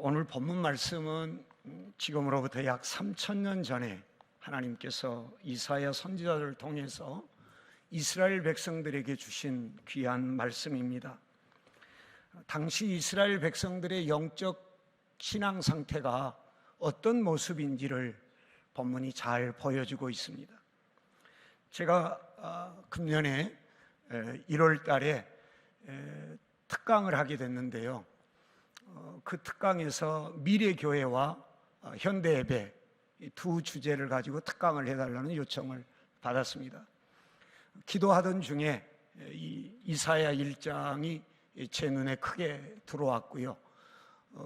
오늘 본문 말씀은 지금으로부터 약 3000년 전에 하나님께서 이사야 선지자를 통해서 이스라엘 백성들에게 주신 귀한 말씀입니다. 당시 이스라엘 백성들의 영적 신앙 상태가 어떤 모습인지를 본문이 잘 보여주고 있습니다. 제가 금년에 1월 달에 특강을 하게 됐는데요. 그 특강에서 미래교회와 현대예배 두 주제를 가지고 특강을 해달라는 요청을 받았습니다. 기도하던 중에 이사야 1장이 제 눈에 크게 들어왔고요.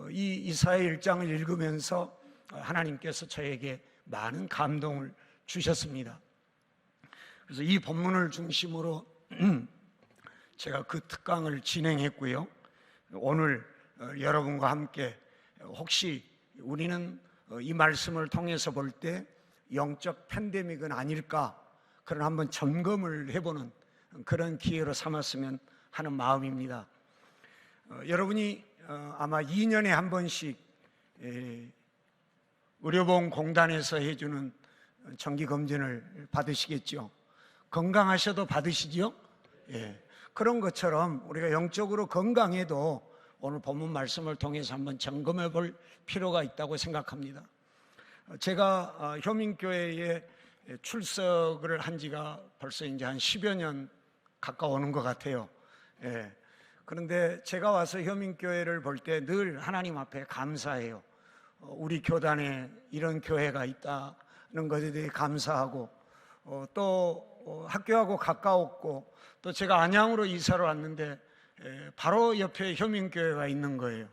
이 이사야 1장을 읽으면서 하나님께서 저에게 많은 감동을 주셨습니다. 그래서 이 본문을 중심으로 제가 그 특강을 진행했고요. 오늘 여러분과 함께 혹시 우리는 이 말씀을 통해서 볼 때 영적 팬데믹은 아닐까, 그런 한번 점검을 해보는 그런 기회로 삼았으면 하는 마음입니다. 여러분이 아마 2년에 한 번씩 의료보험공단에서 해주는 정기검진을 받으시겠죠. 건강하셔도 받으시죠? 예. 그런 것처럼 우리가 영적으로 건강해도 오늘 본문 말씀을 통해서 한번 점검해 볼 필요가 있다고 생각합니다. 제가 효민교회에 출석을 한 지가 벌써 이제 한 10여 년 가까워오는 것 같아요. 예. 그런데 제가 와서 효민교회를 볼 때 늘 하나님 앞에 감사해요. 우리 교단에 이런 교회가 있다는 것에 대해 감사하고, 또 학교하고 가까웠고, 또 제가 안양으로 이사를 왔는데 바로 옆에 효민교회가 있는 거예요.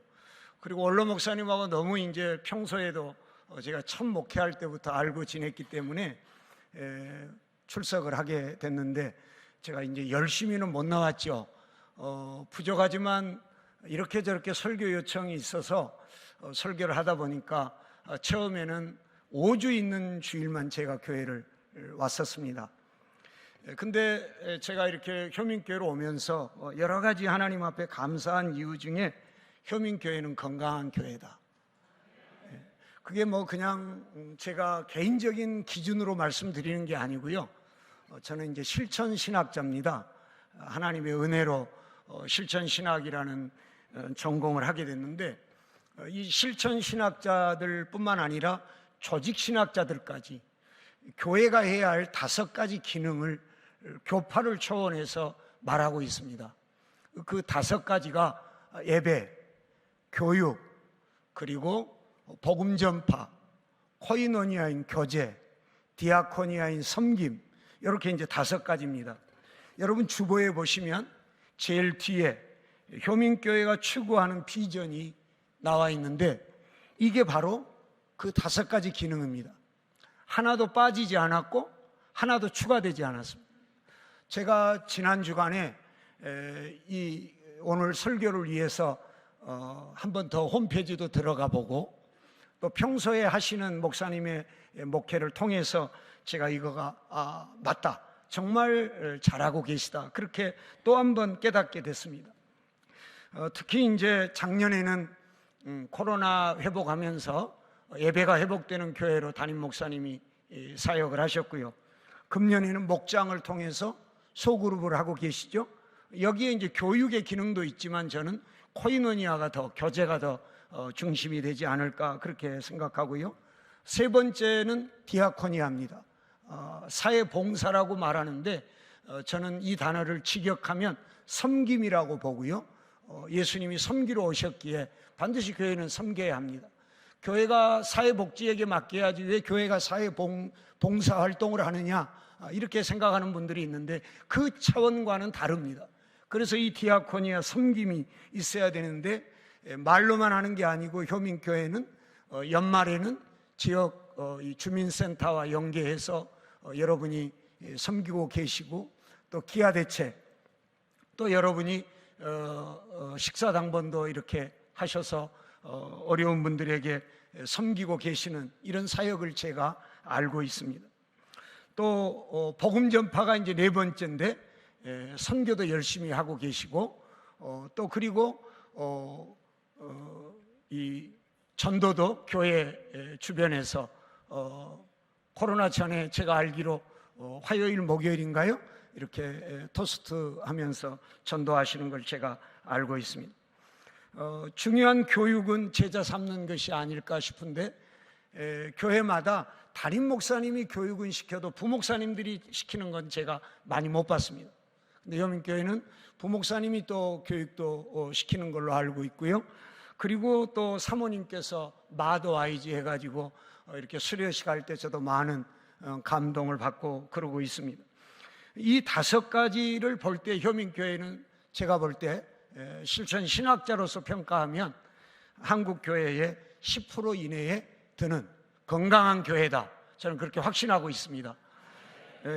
그리고 원로 목사님하고 너무 이제 평소에도 제가 첫 목회할 때부터 알고 지냈기 때문에 출석을 하게 됐는데, 제가 이제 열심히는 못 나왔죠. 부족하지만 이렇게 저렇게 설교 요청이 있어서 설교를 하다 보니까 처음에는 5주 있는 주일만 제가 교회를 왔었습니다. 근데 제가 이렇게 효민교회로 오면서 여러 가지 하나님 앞에 감사한 이유 중에 효민교회는 건강한 교회다. 그게 뭐 그냥 제가 개인적인 기준으로 말씀드리는 게 아니고요. 저는 이제 실천신학자입니다. 하나님의 은혜로 실천신학이라는 전공을 하게 됐는데, 이 실천신학자들 뿐만 아니라 조직신학자들까지 교회가 해야 할 5가지 기능을 교파를 초월해서 말하고 있습니다. 그 5가지가 예배, 교육, 그리고 복음 전파, 코이노니아인 교제, 디아코니아인 섬김, 이렇게 이제 5가지입니다. 여러분 주보에 보시면 제일 뒤에 효민교회가 추구하는 비전이 나와 있는데, 이게 바로 그 5가지 기능입니다. 하나도 빠지지 않았고 하나도 추가되지 않았습니다. 제가 지난 주간에 오늘 설교를 위해서 한 번 더 홈페이지도 들어가 보고, 또 평소에 하시는 목사님의 목회를 통해서 제가 이거가 맞다, 정말 잘하고 계시다, 그렇게 또 한 번 깨닫게 됐습니다. 특히 이제 작년에는 코로나 회복하면서 예배가 회복되는 교회로 담임 목사님이 사역을 하셨고요. 금년에는 목장을 통해서 소그룹을 하고 계시죠. 여기에 이제 교육의 기능도 있지만 저는 코이노니아가 더, 교제가 더 중심이 되지 않을까 그렇게 생각하고요. 세 번째는 디아코니아입니다. 사회봉사라고 말하는데 저는 이 단어를 직역하면 섬김이라고 보고요. 예수님이 섬기러 오셨기에 반드시 교회는 섬겨야 합니다. 교회가 사회복지에게 맡겨야지 왜 교회가 사회봉사 활동을 하느냐, 이렇게 생각하는 분들이 있는데 그 차원과는 다릅니다. 그래서 이 디아코니아 섬김이 있어야 되는데, 말로만 하는 게 아니고 효민교회는 연말에는 지역 주민센터와 연계해서 여러분이 섬기고 계시고, 또 기아대책, 또 여러분이 식사당번도 이렇게 하셔서 어려운 분들에게 섬기고 계시는 이런 사역을 제가 알고 있습니다. 또 복음 전파가 이제 4번째인데 선교도 열심히 하고 계시고, 또 그리고 이 전도도 교회 주변에서 코로나 전에 제가 알기로 화요일 목요일인가요? 이렇게 토스트 하면서 전도하시는 걸 제가 알고 있습니다. 중요한 교육은 제자 삼는 것이 아닐까 싶은데, 교회마다 담임 목사님이 교육은 시켜도 부목사님들이 시키는 건 제가 많이 못 봤습니다. 근데 여민교회는 부목사님이 또 교육도 시키는 걸로 알고 있고요. 그리고 또 사모님께서 마더와이즈 해가지고 이렇게 수료식 할 때 저도 많은 감동을 받고 그러고 있습니다. 이 5가지를 볼 때 효민교회는 제가 볼 때 실천 신학자로서 평가하면 한국 교회의 10% 이내에 드는 건강한 교회다. 저는 그렇게 확신하고 있습니다.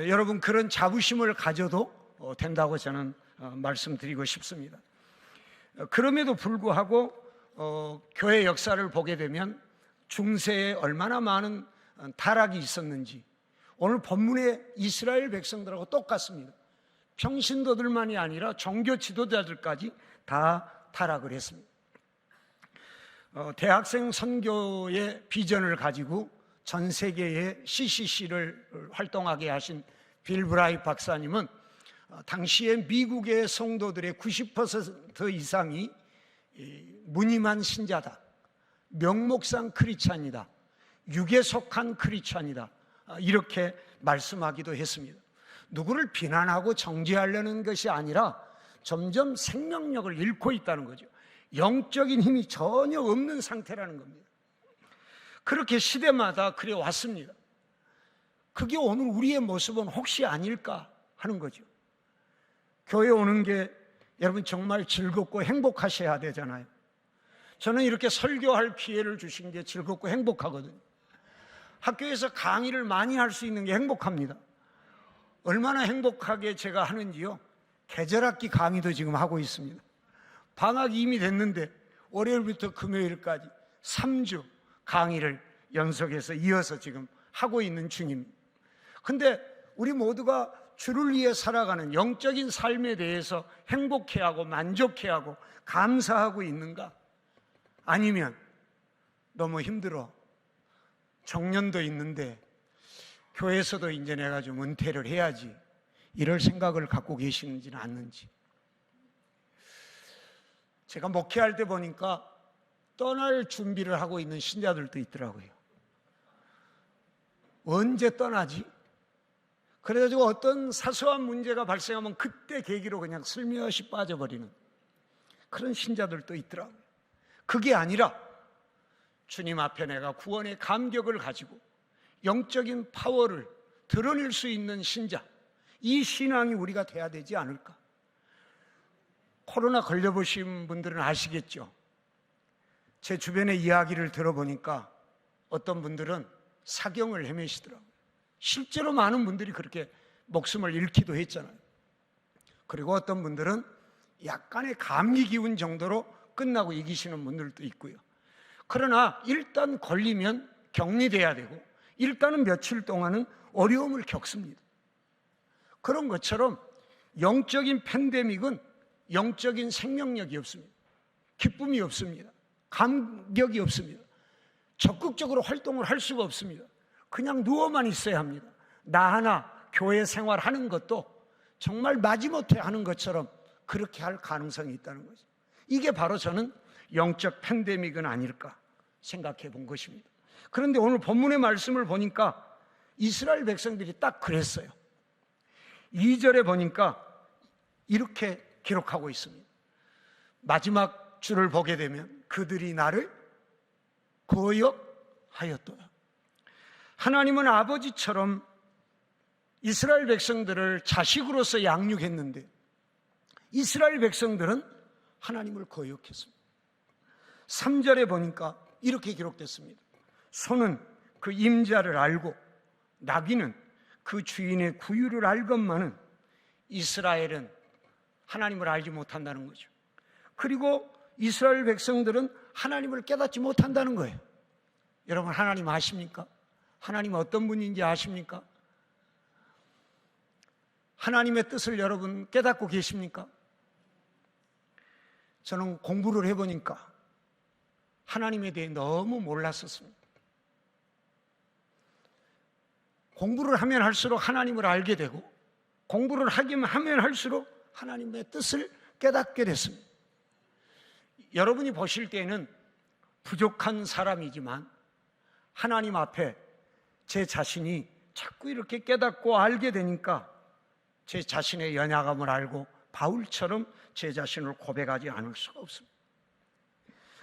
여러분 그런 자부심을 가져도 된다고 저는 말씀드리고 싶습니다. 그럼에도 불구하고 교회 역사를 보게 되면 중세에 얼마나 많은 타락이 있었는지, 오늘 본문의 이스라엘 백성들하고 똑같습니다. 평신도들만이 아니라 종교 지도자들까지 다 타락을 했습니다. 대학생 선교의 비전을 가지고 전 세계에 CCC를 활동하게 하신 빌 브라이 박사님은 당시에 미국의 성도들의 90% 이상이 무늬만 신자다, 명목상 크리스찬이다, 육에 속한 크리스찬이다, 이렇게 말씀하기도 했습니다. 누구를 비난하고 정죄하려는 것이 아니라 점점 생명력을 잃고 있다는 거죠. 영적인 힘이 전혀 없는 상태라는 겁니다. 그렇게 시대마다 그래 왔습니다. 그게 오늘 우리의 모습은 혹시 아닐까 하는 거죠. 교회 오는 게 여러분 정말 즐겁고 행복하셔야 되잖아요. 저는 이렇게 설교할 기회를 주신 게 즐겁고 행복하거든요. 학교에서 강의를 많이 할 수 있는 게 행복합니다. 얼마나 행복하게 제가 하는지요, 계절학기 강의도 지금 하고 있습니다. 방학이 이미 됐는데 월요일부터 금요일까지 3주 강의를 연속해서 이어서 지금 하고 있는 중입니다. 근데 우리 모두가 주를 위해 살아가는 영적인 삶에 대해서 행복해하고 만족해하고 감사하고 있는가? 아니면 너무 힘들어, 정년도 있는데 교회에서도 이제 내가 좀 은퇴를 해야지, 이럴 생각을 갖고 계시는지는 않는지. 제가 목회할 때 보니까 떠날 준비를 하고 있는 신자들도 있더라고요. 언제 떠나지? 그래가지고 어떤 사소한 문제가 발생하면 그때 계기로 그냥 슬며시 빠져버리는 그런 신자들도 있더라고요. 그게 아니라 주님 앞에 내가 구원의 감격을 가지고 영적인 파워를 드러낼 수 있는 신자, 이 신앙이 우리가 돼야 되지 않을까? 코로나 걸려보신 분들은 아시겠죠? 제 주변의 이야기를 들어보니까 어떤 분들은 사경을 헤매시더라고요. 실제로 많은 분들이 그렇게 목숨을 잃기도 했잖아요. 그리고 어떤 분들은 약간의 감기 기운 정도로 끝나고 이기시는 분들도 있고요. 그러나 일단 걸리면 격리돼야 되고 일단은 며칠 동안은 어려움을 겪습니다. 그런 것처럼 영적인 팬데믹은 영적인 생명력이 없습니다. 기쁨이 없습니다. 감격이 없습니다. 적극적으로 활동을 할 수가 없습니다. 그냥 누워만 있어야 합니다. 나 하나 교회 생활하는 것도 정말 마지못해 하는 것처럼 그렇게 할 가능성이 있다는 거죠. 이게 바로 저는 영적 팬데믹은 아닐까 생각해 본 것입니다. 그런데 오늘 본문의 말씀을 보니까 이스라엘 백성들이 딱 그랬어요. 2절에 보니까 이렇게 기록하고 있습니다. 마지막 줄을 보게 되면 그들이 나를 거역하였도다. 하나님은 아버지처럼 이스라엘 백성들을 자식으로서 양육했는데 이스라엘 백성들은 하나님을 거역했습니다. 3절에 보니까 이렇게 기록됐습니다. 소는 그 임자를 알고 나귀는 그 주인의 구유를 알건만은 이스라엘은 하나님을 알지 못한다는 거죠. 그리고 이스라엘 백성들은 하나님을 깨닫지 못한다는 거예요. 여러분 하나님 아십니까? 하나님 어떤 분인지 아십니까? 하나님의 뜻을 여러분 깨닫고 계십니까? 저는 공부를 해보니까 하나님에 대해 너무 몰랐었습니다. 공부를 하면 할수록 하나님을 알게 되고, 공부를 하면 할수록 하나님의 뜻을 깨닫게 됐습니다. 여러분이 보실 때는 부족한 사람이지만 하나님 앞에 제 자신이 자꾸 이렇게 깨닫고 알게 되니까 제 자신의 연약함을 알고 바울처럼 제 자신을 고백하지 않을 수가 없습니다.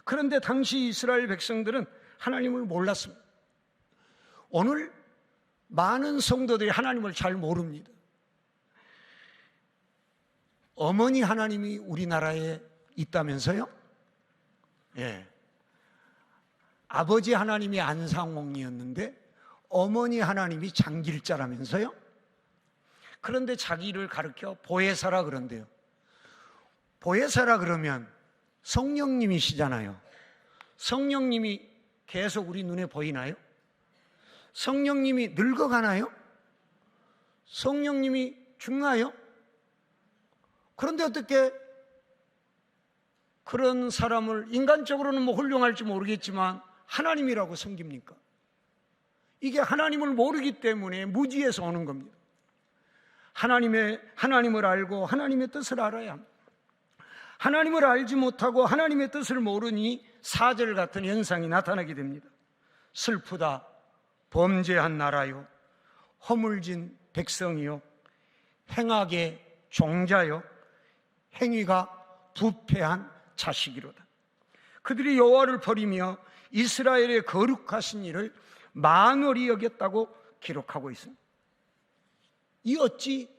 그런데 당시 이스라엘 백성들은 하나님을 몰랐습니다. 오늘 많은 성도들이 하나님을 잘 모릅니다. 어머니 하나님이 우리나라에 있다면서요? 예. 아버지 하나님이 안상홍이었는데 어머니 하나님이 장길자라면서요? 그런데 자기를 가르쳐 보혜사라 그런대요. 보혜사라 그러면 성령님이시잖아요. 성령님이 계속 우리 눈에 보이나요? 성령님이 늙어가나요? 성령님이 죽나요? 그런데 어떻게 그런 사람을 인간적으로는 뭐 훌륭할지 모르겠지만 하나님이라고 섬깁니까? 이게 하나님을 모르기 때문에 무지에서 오는 겁니다. 하나님을 알고 하나님의 뜻을 알아야 합니다. 하나님을 알지 못하고 하나님의 뜻을 모르니 사절 같은 현상이 나타나게 됩니다. 슬프다, 범죄한 나라요, 허물진 백성이요, 행악의 종자요, 행위가 부패한 자식이로다. 그들이 여호와를 버리며 이스라엘의 거룩하신 일을 만월히 여겼다고 기록하고 있습니다. 이 어찌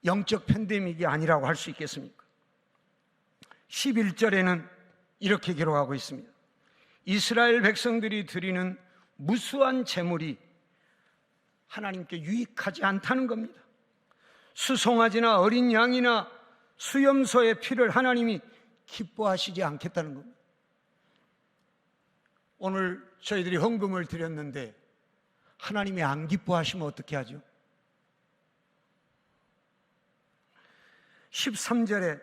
영적 팬데믹이 아니라고 할 수 있겠습니까? 11절에는 이렇게 기록하고 있습니다. 이스라엘 백성들이 드리는 무수한 제물이 하나님께 유익하지 않다는 겁니다. 수송아지나 어린 양이나 수염소의 피를 하나님이 기뻐하시지 않겠다는 겁니다. 오늘 저희들이 헌금을 드렸는데 하나님이 안 기뻐하시면 어떻게 하죠? 13절에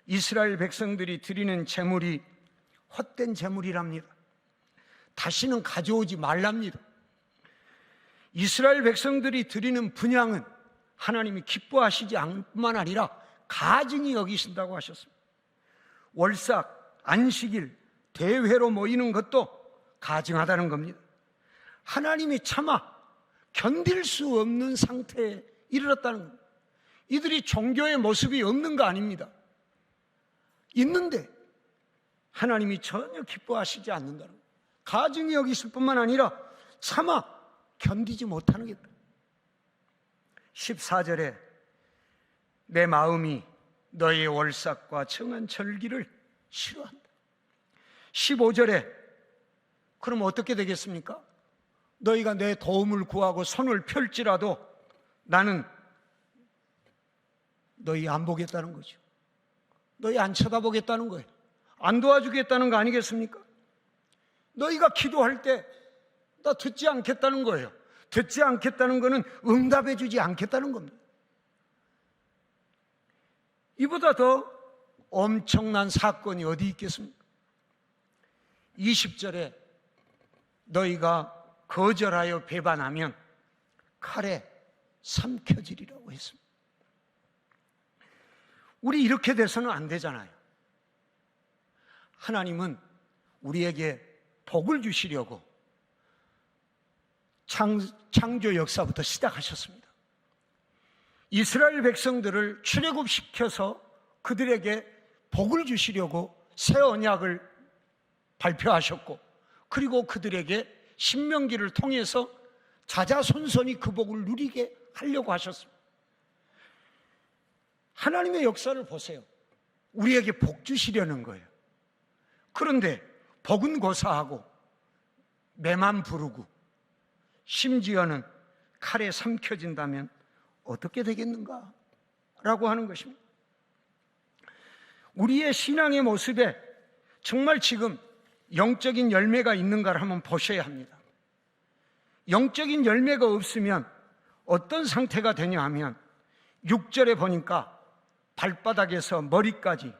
이스라엘 백성들이 드리는 제물이 헛된 제물이랍니다. 다시는 가져오지 말랍니다. 이스라엘 백성들이 드리는 분향은 하나님이 기뻐하시지 않뿐만 아니라 가증히 여기신다고 하셨습니다. 월삭, 안식일, 대회로 모이는 것도 가증하다는 겁니다. 하나님이 차마 견딜 수 없는 상태에 이르렀다는 겁니다. 이들이 종교의 모습이 없는 거 아닙니다. 있는데 하나님이 전혀 기뻐하시지 않는다는 겁니다. 가증히 여기실 뿐만 아니라 차마 견디지 못하는 게 14절에 내 마음이 너의 월삭과 정한 절기를 싫어한다. 15절에 그럼 어떻게 되겠습니까? 너희가 내 도움을 구하고 손을 펼지라도 나는 너희 안 보겠다는 거죠. 너희 안 쳐다보겠다는 거예요. 안 도와주겠다는 거 아니겠습니까? 너희가 기도할 때 나 듣지 않겠다는 거예요. 듣지 않겠다는 거는 응답해 주지 않겠다는 겁니다. 이보다 더 엄청난 사건이 어디 있겠습니까? 20절에 너희가 거절하여 배반하면 칼에 삼켜지리라고 했습니다. 우리 이렇게 돼서는 안 되잖아요. 하나님은 우리에게 복을 주시려고 창조 역사부터 시작하셨습니다. 이스라엘 백성들을 출애굽시켜서 그들에게 복을 주시려고 새 언약을 발표하셨고, 그리고 그들에게 신명기를 통해서 자자손손이 그 복을 누리게 하려고 하셨습니다. 하나님의 역사를 보세요. 우리에게 복 주시려는 거예요. 그런데 복은 고사하고 매만 부르고 심지어는 칼에 삼켜진다면 어떻게 되겠는가? 라고 하는 것입니다. 우리의 신앙의 모습에 정말 지금 영적인 열매가 있는가를 한번 보셔야 합니다. 영적인 열매가 없으면 어떤 상태가 되냐 하면 6절에 보니까 발바닥에서 머리까지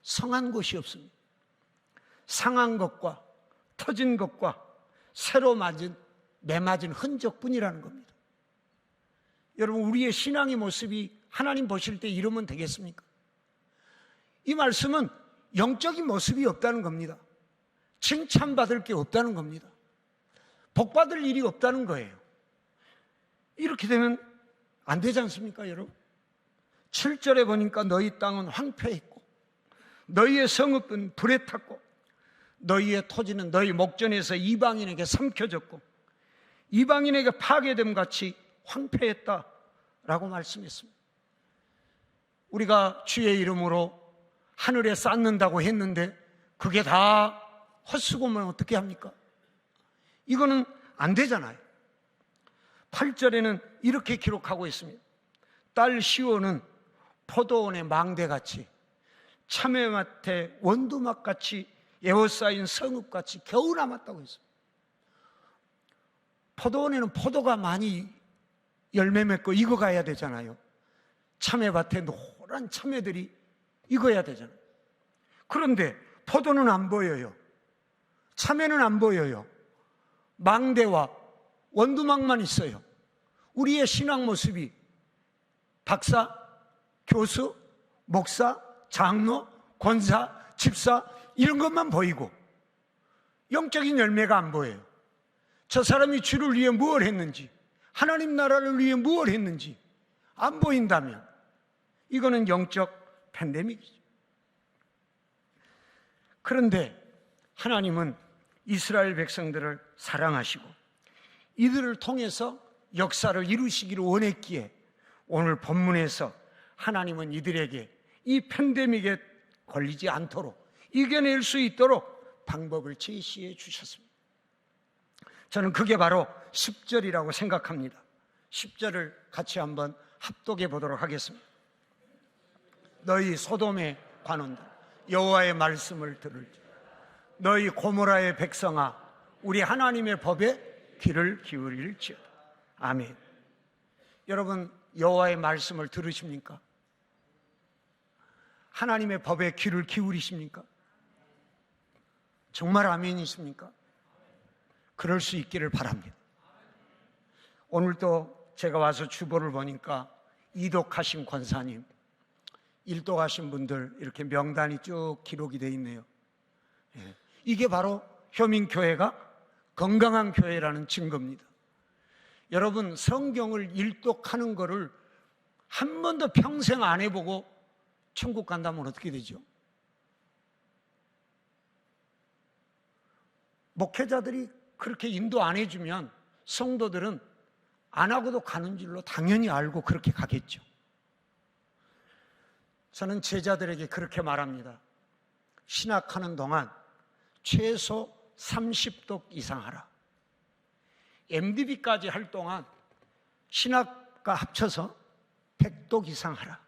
성한 곳이 없습니다. 상한 것과 터진 것과 새로 매맞은 흔적뿐이라는 겁니다. 여러분, 우리의 신앙의 모습이 하나님 보실 때 이러면 되겠습니까? 이 말씀은 영적인 모습이 없다는 겁니다. 칭찬받을 게 없다는 겁니다. 복받을 일이 없다는 거예요. 이렇게 되면 안 되지 않습니까, 여러분? 7절에 보니까 너희 땅은 황폐했고 너희의 성읍은 불에 탔고 너희의 토지는 너희 목전에서 이방인에게 삼켜졌고 이방인에게 파괴됨 같이 황폐했다라고 말씀했습니다. 우리가 주의 이름으로 하늘에 쌓는다고 했는데 그게 다 헛수고면 어떻게 합니까? 이거는 안 되잖아요. 8절에는 이렇게 기록하고 있습니다. 딸 시온은 포도원의 망대같이 참외밭의 원두막같이 에워싸인 성읍같이 겨우 남았다고 했습니다. 포도원에는 포도가 많이 열매 맺고 익어가야 되잖아요. 참외밭에 노란 참외들이 익어야 되잖아요. 그런데 포도는 안 보여요. 참외는 안 보여요. 망대와 원두막만 있어요. 우리의 신앙 모습이 박사, 교수, 목사, 장로, 권사, 집사 이런 것만 보이고 영적인 열매가 안 보여요. 저 사람이 주를 위해 무엇을 했는지, 하나님 나라를 위해 무엇을 했는지 안 보인다면 이거는 영적 팬데믹이죠. 그런데 하나님은 이스라엘 백성들을 사랑하시고 이들을 통해서 역사를 이루시기를 원했기에 오늘 본문에서 하나님은 이들에게 이 팬데믹에 걸리지 않도록 이겨낼 수 있도록 방법을 제시해 주셨습니다. 저는 그게 바로 10절이라고 생각합니다. 10절을 같이 한번 합독해 보도록 하겠습니다. 너희 소돔의 관원들 여호와의 말씀을 들을지 너희 고모라의 백성아 우리 하나님의 법에 귀를 기울일지어다. 아멘. 여러분, 여호와의 말씀을 들으십니까? 하나님의 법에 귀를 기울이십니까? 정말 아멘이십니까? 그럴 수 있기를 바랍니다. 오늘도 제가 와서 주보를 보니까 이독하신 권사님, 일독하신 분들 이렇게 명단이 쭉 기록이 되어 있네요. 이게 바로 효민교회가 건강한 교회라는 증거입니다. 여러분, 성경을 일독하는 거를 한 번도 평생 안 해보고 천국 간다면 어떻게 되죠? 목회자들이 그렇게 인도 안 해주면 성도들은 안 하고도 가는 줄로 당연히 알고 그렇게 가겠죠. 저는 제자들에게 그렇게 말합니다. 신학하는 동안 최소 30독 이상 하라. MDB까지 할 동안 신학과 합쳐서 100독 이상 하라.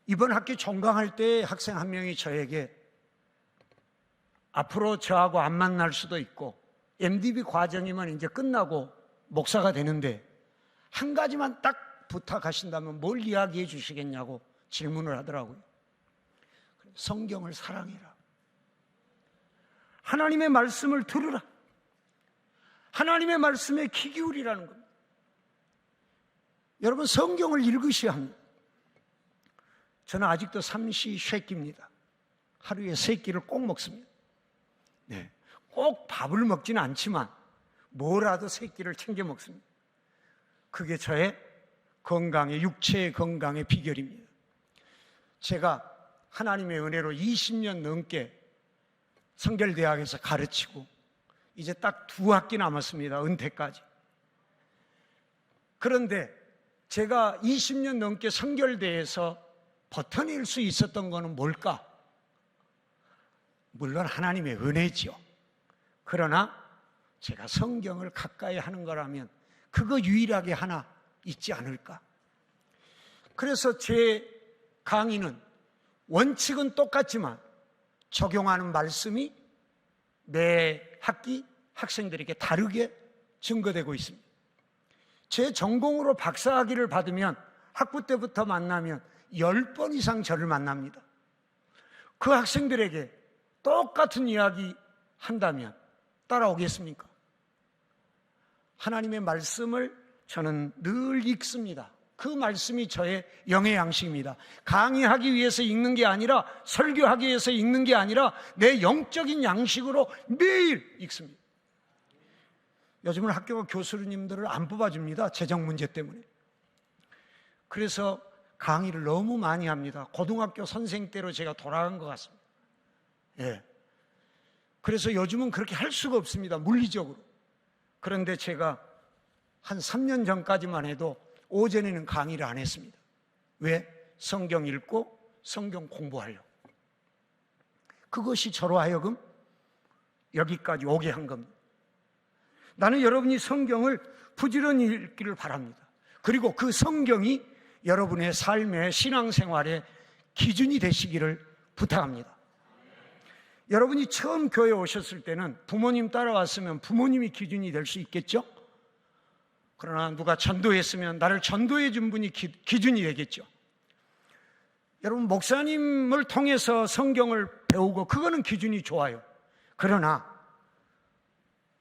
이번 학기 종강할 때 학생 한 명이 저에게 앞으로 저하고 안 만날 수도 있고 MDB 과정이면 이제 끝나고 목사가 되는데 한 가지만 딱 부탁하신다면 뭘 이야기해 주시겠냐고 질문을 하더라고요. 성경을 사랑해라. 하나님의 말씀을 들으라. 하나님의 말씀에 귀 기울이라는 겁니다. 여러분, 성경을 읽으셔야 합니다. 저는 아직도 삼시 쉐끼입니다. 하루에 3끼를 꼭 먹습니다. 네, 꼭 밥을 먹지는 않지만 뭐라도 3끼를 챙겨 먹습니다. 그게 저의 건강의, 육체의 건강의 비결입니다. 제가 하나님의 은혜로 20년 넘게 성결대학에서 가르치고 이제 딱 2학기 남았습니다. 은퇴까지. 그런데 제가 20년 넘게 성결대에서 버텨낼 수 있었던 것은 뭘까? 물론 하나님의 은혜지요. 그러나 제가 성경을 가까이 하는 거라면 그거 유일하게 하나 있지 않을까? 그래서 제 강의는 원칙은 똑같지만 적용하는 말씀이 매 학기 학생들에게 다르게 증거되고 있습니다. 제 전공으로 박사학위를 받으면 학부 때부터 만나면 10번 이상 저를 만납니다. 그 학생들에게 똑같은 이야기 한다면 따라오겠습니까? 하나님의 말씀을 저는 늘 읽습니다. 그 말씀이 저의 영의 양식입니다. 강의하기 위해서 읽는 게 아니라, 설교하기 위해서 읽는 게 아니라 내 영적인 양식으로 매일 읽습니다. 요즘은 학교 교수님들을 안 뽑아줍니다. 재정 문제 때문에. 그래서 강의를 너무 많이 합니다. 고등학교 선생 때로 제가 돌아간 것 같습니다. 예. 그래서 요즘은 그렇게 할 수가 없습니다. 물리적으로. 그런데 제가 한 3년 전까지만 해도 오전에는 강의를 안 했습니다. 왜? 성경 읽고 성경 공부하려고. 그것이 저로 하여금 여기까지 오게 한 겁니다. 나는 여러분이 성경을 부지런히 읽기를 바랍니다. 그리고 그 성경이 여러분의 삶의 신앙생활의 기준이 되시기를 부탁합니다. 여러분이 처음 교회에 오셨을 때는 부모님 따라왔으면 부모님이 기준이 될 수 있겠죠? 그러나 누가 전도했으면 나를 전도해 준 분이 기준이 되겠죠. 여러분, 목사님을 통해서 성경을 배우고 그거는 기준이 좋아요. 그러나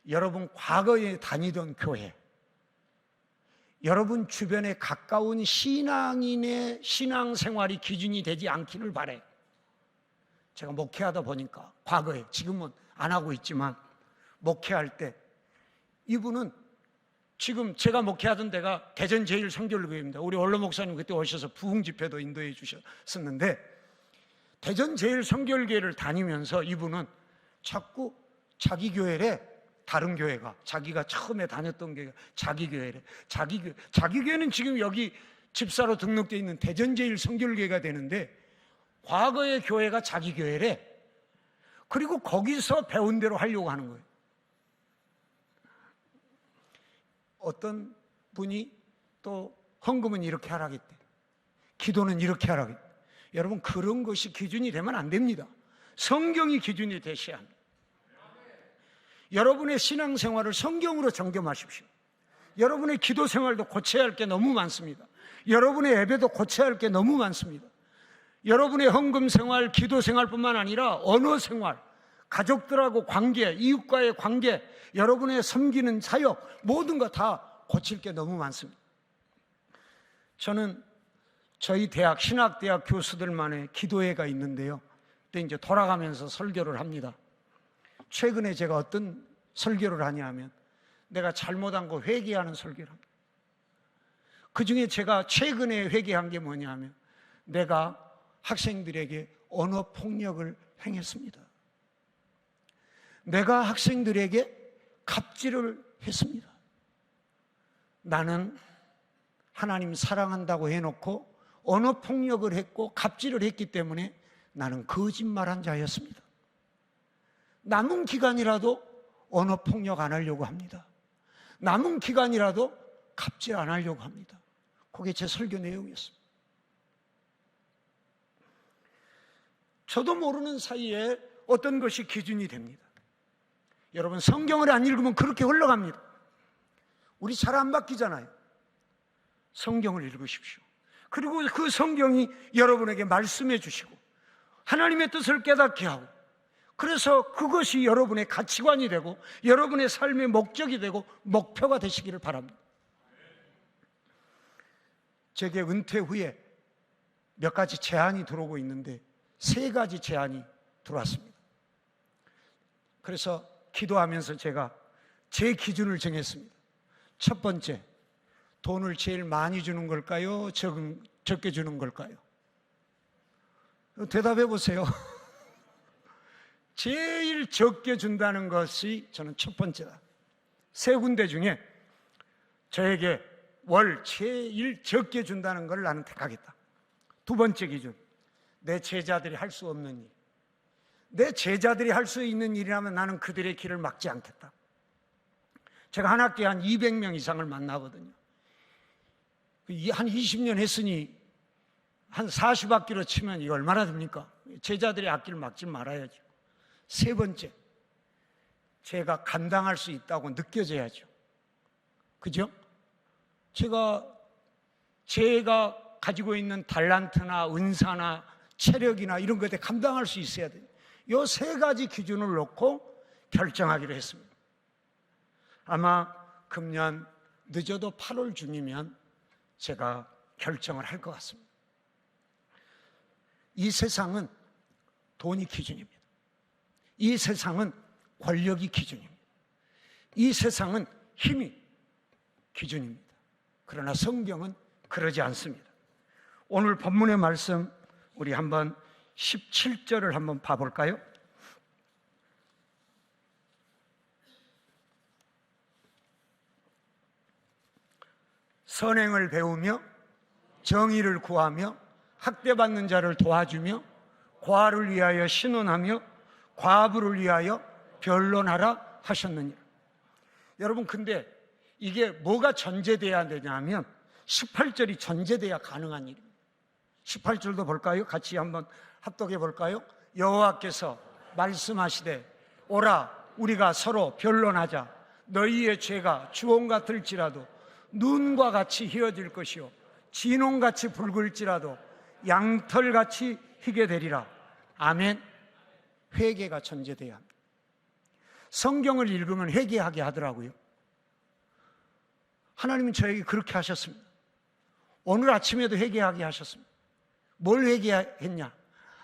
여러분 과거에 다니던 교회, 여러분 주변에 가까운 신앙인의 신앙생활이 기준이 되지 않기를 바라요. 제가 목회하다 보니까 과거에, 지금은 안 하고 있지만 목회할 때 이분은, 지금 제가 목회하던 데가 대전 제일성결교회입니다. 우리 원로 목사님 그때 오셔서 부흥 집회도 인도해 주셨었는데, 대전 제일성결교회를 다니면서 이분은 자꾸 자기 교회래, 다른 교회가, 자기가 처음에 다녔던 교회가 자기 교회래. 자기 교회는 지금 여기 집사로 등록되어 있는 대전 제일성결교회가 되는데 과거의 교회가 자기 교회래. 그리고 거기서 배운 대로 하려고 하는 거예요. 어떤 분이 또 헌금은 이렇게 하라겠대, 기도는 이렇게 하라겠대. 여러분, 그런 것이 기준이 되면 안 됩니다. 성경이 기준이 되셔야 합니다. 여러분의 신앙생활을 성경으로 점검하십시오. 여러분의 기도생활도 고쳐야 할 게 너무 많습니다. 여러분의 예배도 고쳐야 할 게 너무 많습니다. 여러분의 헌금생활, 기도생활뿐만 아니라 언어생활, 가족들하고 관계, 이웃과의 관계, 여러분의 섬기는 사역, 모든 거 다 고칠 게 너무 많습니다. 저는 저희 대학, 신학대학 교수들만의 기도회가 있는데요. 그때 이제 돌아가면서 설교를 합니다. 최근에 제가 어떤 설교를 하냐 하면, 내가 잘못한 거 회개하는 설교를 합니다. 그 중에 제가 최근에 회개한 게 뭐냐 하면, 내가 학생들에게 언어 폭력을 행했습니다. 내가 학생들에게 갑질을 했습니다. 나는 하나님 사랑한다고 해놓고 언어 폭력을 했고 갑질을 했기 때문에 나는 거짓말한 자였습니다. 남은 기간이라도 언어 폭력 안 하려고 합니다. 남은 기간이라도 갑질 안 하려고 합니다. 그게 제 설교 내용이었습니다. 저도 모르는 사이에 어떤 것이 기준이 됩니다. 여러분, 성경을 안 읽으면 그렇게 흘러갑니다. 우리 잘 안 바뀌잖아요. 성경을 읽으십시오. 그리고 그 성경이 여러분에게 말씀해 주시고 하나님의 뜻을 깨닫게 하고, 그래서 그것이 여러분의 가치관이 되고 여러분의 삶의 목적이 되고 목표가 되시기를 바랍니다. 제게 은퇴 후에 몇 가지 제안이 들어오고 있는데 3가지 제안이 들어왔습니다. 그래서 기도하면서 제가 제 기준을 정했습니다. 첫 번째, 돈을 제일 많이 주는 걸까요? 적게 주는 걸까요? 대답해 보세요. 제일 적게 준다는 것이 저는 첫 번째다. 3군데 중에 저에게 월 제일 적게 준다는 걸 나는 택하겠다. 2번째 기준, 내 제자들이 할 수 없는 일. 내 제자들이 할 수 있는 일이라면 나는 그들의 길을 막지 않겠다. 제가 한 학기에 한 200명 이상을 만나거든요. 한 20년 했으니 한 40학기로 치면 이거 얼마나 됩니까? 제자들의 앞길을 막지 말아야죠. 3번째, 제가 감당할 수 있다고 느껴져야죠. 그죠? 제가 가지고 있는 달란트나 은사나 체력이나 이런 것에 감당할 수 있어야 돼요. 이 세 가지 기준을 놓고 결정하기로 했습니다. 아마 금년 늦어도 8월 중이면 제가 결정을 할 것 같습니다. 이 세상은 돈이 기준입니다. 이 세상은 권력이 기준입니다. 이 세상은 힘이 기준입니다. 그러나 성경은 그러지 않습니다. 오늘 본문의 말씀 우리 한번 17절을 한번 봐볼까요? 선행을 배우며 정의를 구하며 학대받는 자를 도와주며 과를 위하여 신원하며 과부를 위하여 변론하라 하셨느니라. 여러분, 근데 이게 뭐가 전제돼야 되냐면 18절이 전제돼야 가능한 일입니다. 18절도 볼까요? 같이 한번 합독해 볼까요? 여호와께서 말씀하시되 오라 우리가 서로 변론하자. 너희의 죄가 주홍 같을지라도 눈과 같이 희어질 것이요 진홍같이 붉을지라도 양털같이 희게 되리라. 아멘. 회개가 전제돼야 합니다. 성경을 읽으면 회개하게 하더라고요. 하나님은 저에게 그렇게 하셨습니다. 오늘 아침에도 회개하게 하셨습니다. 뭘 회개했냐?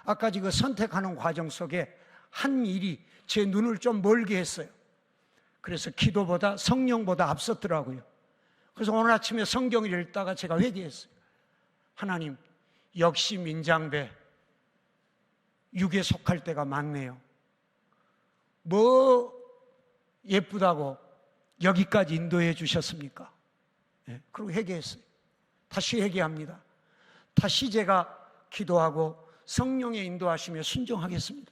아까 지금 선택하는 과정 속에 한 일이 제 눈을 좀 멀게 했어요. 그래서 기도보다 성령보다 앞섰더라고요. 그래서 오늘 아침에 성경을 읽다가 제가 회개했어요. 하나님, 역시 민장배 육에 속할 때가 많네요. 뭐 예쁘다고 여기까지 인도해 주셨습니까? 네, 그리고 회개했어요. 다시 회개합니다. 다시 제가 기도하고 성령의 인도하심에 순종하겠습니다.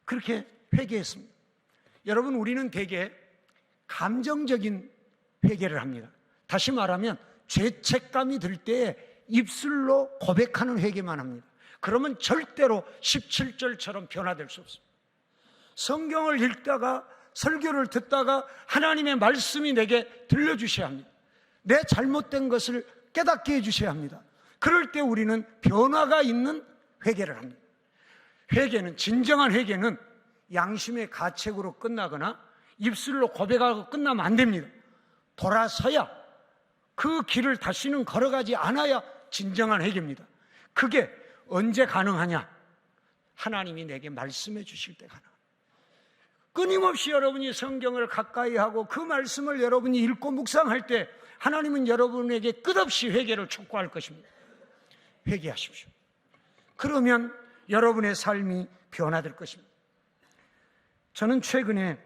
그렇게 회개했습니다. 여러분, 우리는 대개 감정적인 회개를 합니다. 다시 말하면 죄책감이 들 때 입술로 고백하는 회개만 합니다. 그러면 절대로 17절처럼 변화될 수 없습니다. 성경을 읽다가 설교를 듣다가 하나님의 말씀이 내게 들려주셔야 합니다. 내 잘못된 것을 깨닫게 해주셔야 합니다. 그럴 때 우리는 변화가 있는 회개를 합니다. 회개는, 진정한 회개는 양심의 가책으로 끝나거나 입술로 고백하고 끝나면 안 됩니다. 돌아서야, 그 길을 다시는 걸어가지 않아야 진정한 회개입니다. 그게 언제 가능하냐? 하나님이 내게 말씀해 주실 때 가능합니다. 끊임없이 여러분이 성경을 가까이 하고 그 말씀을 여러분이 읽고 묵상할 때 하나님은 여러분에게 끝없이 회개를 촉구할 것입니다. 회개하십시오. 그러면 여러분의 삶이 변화될 것입니다. 저는 최근에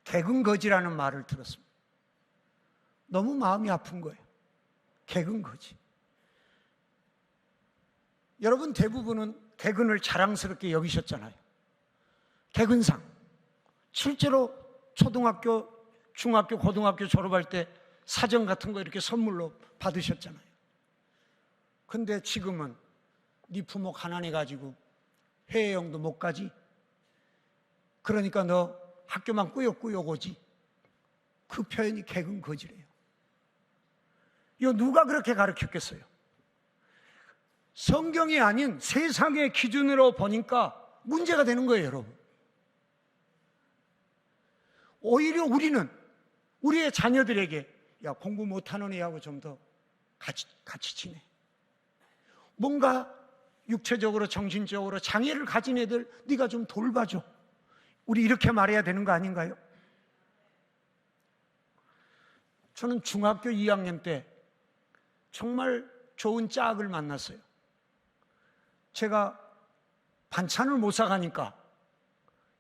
개근거지라는 말을 들었습니다. 너무 마음이 아픈 거예요. 개근거지. 여러분 대부분은 개근을 자랑스럽게 여기셨잖아요. 개근상. 실제로 초등학교, 중학교, 고등학교 졸업할 때 사전 같은 거 이렇게 선물로 받으셨잖아요. 근데 지금은 네 부모 가난해가지고 해외여행도 못 가지. 그러니까 너 학교만 꾸역꾸역 오지. 그 표현이 개근거지래요. 이거 누가 그렇게 가르쳤겠어요? 성경이 아닌 세상의 기준으로 보니까 문제가 되는 거예요, 여러분. 오히려 우리는 우리의 자녀들에게 야, 공부 못하는 애하고 좀 더 같이 지내. 뭔가 육체적으로 정신적으로 장애를 가진 애들 네가 좀 돌봐줘. 우리 이렇게 말해야 되는 거 아닌가요? 저는 중학교 2학년 때 정말 좋은 짝을 만났어요. 제가 반찬을 못 사가니까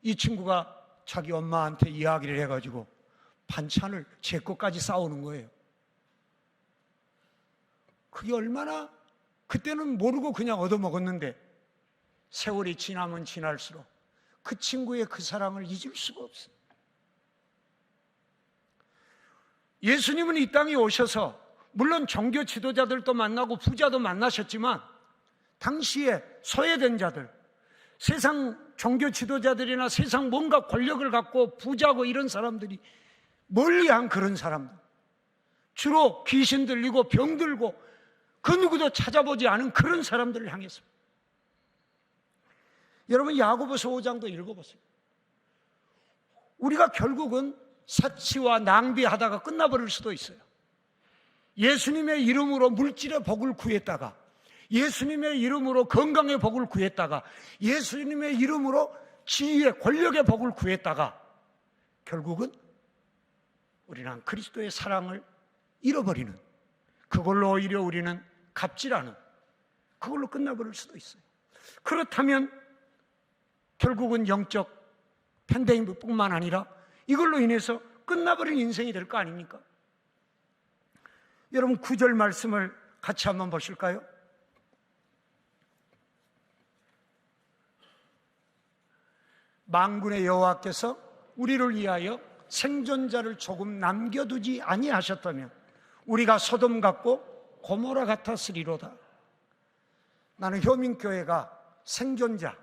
이 친구가 자기 엄마한테 이야기를 해가지고 반찬을 제 것까지 싸오는 거예요. 그게 얼마나, 그때는 모르고 그냥 얻어먹었는데 세월이 지나면 지날수록 그 친구의 그 사랑을 잊을 수가 없어요. 예수님은 이 땅에 오셔서 물론 종교 지도자들도 만나고 부자도 만나셨지만 당시에 소외된 자들, 세상 종교 지도자들이나 세상 뭔가 권력을 갖고 부자고 이런 사람들이 멀리한 그런 사람들, 주로 귀신 들리고 병 들고 그 누구도 찾아보지 않은 그런 사람들을 향했습니다. 여러분, 야고보서 5장도 읽어보세요. 우리가 결국은 사치와 낭비하다가 끝나버릴 수도 있어요. 예수님의 이름으로 물질의 복을 구했다가, 예수님의 이름으로 건강의 복을 구했다가, 예수님의 이름으로 지위의 권력의 복을 구했다가 결국은 우리는 그리스도의 사랑을 잃어버리는, 그걸로 오히려 우리는 갑질하는, 그걸로 끝나버릴 수도 있어요. 그렇다면 결국은 영적 팬데믹뿐만 아니라 이걸로 인해서 끝나버린 인생이 될 거 아닙니까? 여러분, 9절 말씀을 같이 한번 보실까요? 만군의 여호와께서 우리를 위하여 생존자를 조금 남겨두지 아니하셨다면 우리가 소돔 같고 고모라 같았으리로다. 나는 효민교회가 생존자,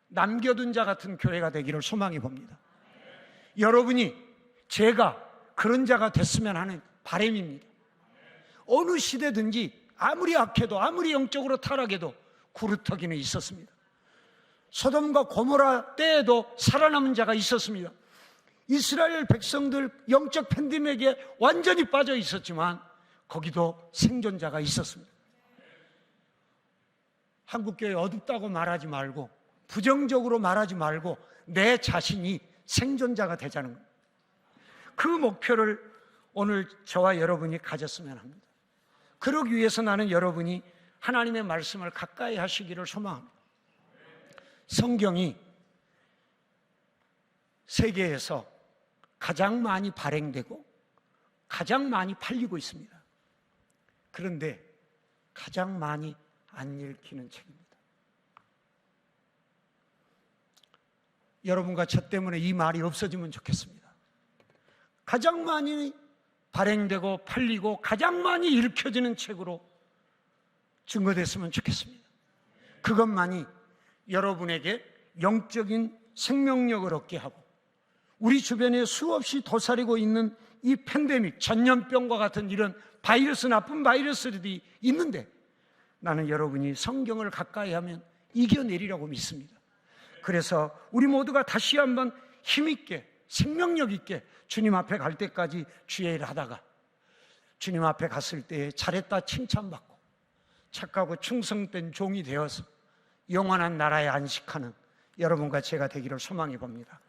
남겨둔 자 같은 교회가 되기를 소망해 봅니다. 여러분이, 제가 그런 자가 됐으면 하는 바람입니다. 어느 시대든지 아무리 악해도, 아무리 영적으로 타락해도 구루터기는 있었습니다. 소돔과 고모라 때에도 살아남은 자가 있었습니다. 이스라엘 백성들 영적 팬데믹에 완전히 빠져 있었지만 거기도 생존자가 있었습니다. 한국교회 어둡다고 말하지 말고, 부정적으로 말하지 말고 내 자신이 생존자가 되자는 겁니다. 그 목표를 오늘 저와 여러분이 가졌으면 합니다. 그러기 위해서 나는 여러분이 하나님의 말씀을 가까이 하시기를 소망합니다. 성경이 세계에서 가장 많이 발행되고 가장 많이 팔리고 있습니다. 그런데 가장 많이 안 읽히는 책입니다. 여러분과 저 때문에 이 말이 없어지면 좋겠습니다. 가장 많이 발행되고 팔리고 가장 많이 읽혀지는 책으로 증거됐으면 좋겠습니다. 그것만이 여러분에게 영적인 생명력을 얻게 하고, 우리 주변에 수없이 도사리고 있는 이 팬데믹, 전염병과 같은 이런 바이러스, 나쁜 바이러스들이 있는데 나는 여러분이 성경을 가까이 하면 이겨내리라고 믿습니다. 그래서 우리 모두가 다시 한번 힘있게, 생명력 있게 주님 앞에 갈 때까지 주의 일 하다가 주님 앞에 갔을 때 잘했다 칭찬받고 착하고 충성된 종이 되어서 영원한 나라에 안식하는 여러분과 제가 되기를 소망해 봅니다.